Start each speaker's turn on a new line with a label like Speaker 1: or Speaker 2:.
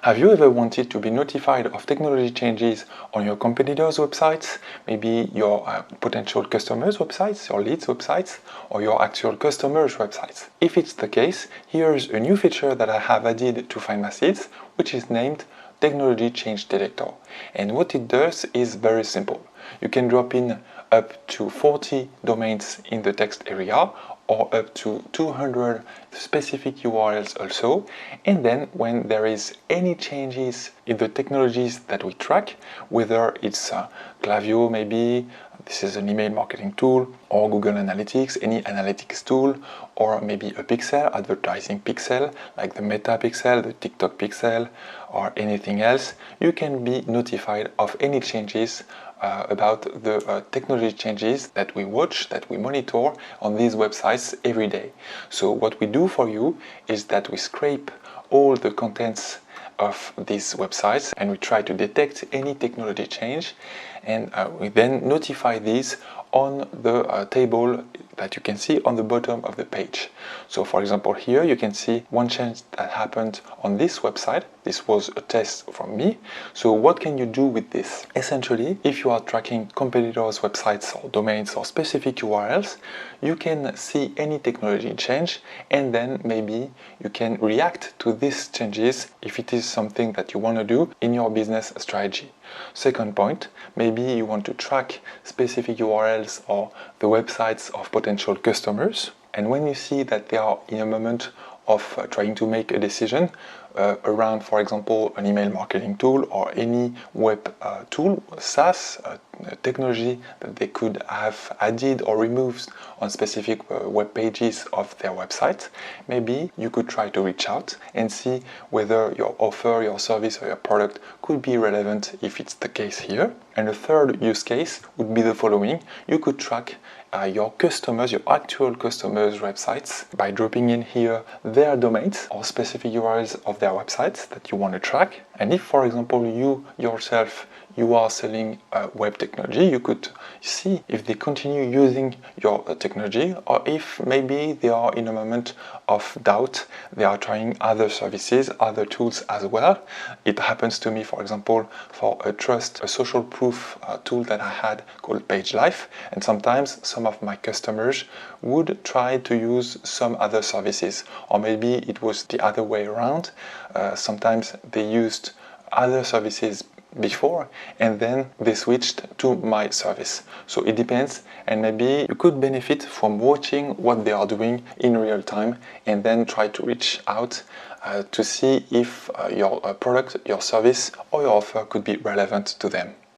Speaker 1: Have you ever wanted to be notified of technology changes on your competitors' websites, maybe your potential customers' websites, your leads' websites, or your actual customers' websites? If it's the case, here's a new feature that I have added to Find My Seeds, which is named Technology Change Detector. And what it does is very simple. You can drop in up to 40 domains in the text area, or up to 200 specific URLs also, and then when there is any changes in the technologies that we track, whether it's Klaviyo maybe, this is an email marketing tool, or Google Analytics, any analytics tool, or maybe a pixel, advertising pixel, like the Meta pixel, the TikTok pixel, or anything else, you can be notified of any changes about the technology changes that we watch, that we monitor on these websites every day. So what we do for you is that we scrape all the contents of these websites and we try to detect any technology change, and we then notify these on the table that you can see on the bottom of the page. So for example, here you can see one change that happened on this website. This was a test from me. So what can you do with this? Essentially, if you are tracking competitors' websites or domains or specific URLs, you can see any technology change, and then maybe you can react to these changes if it is something that you want to do in your business strategy. Second point, maybe you want to track specific URLs or the websites of potential customers, and when you see that they are in a moment of trying to make a decision around, for example, an email marketing tool or any web tool, SaaS technology that they could have added or removed on specific web pages of their website, maybe you could try to reach out and see whether your offer, your service, or your product could be relevant if it's the case here. And the third use case would be the following. You could track your customers, your actual customers' websites by dropping in here their domains or specific URLs of their websites that you want to track. And if, for example, you yourself you are selling web technology, you could see if they continue using your technology, or if maybe they are in a moment of doubt, they are trying other services, other tools as well. It happens to me, for example, for a social proof tool that I had called Page Life, and sometimes some of my customers would try to use some other services, or maybe it was the other way around. Sometimes they used other services before and then they switched to my service. So it depends, and maybe you could benefit from watching what they are doing in real time and then try to reach out to see if your product, your service, or your offer could be relevant to them.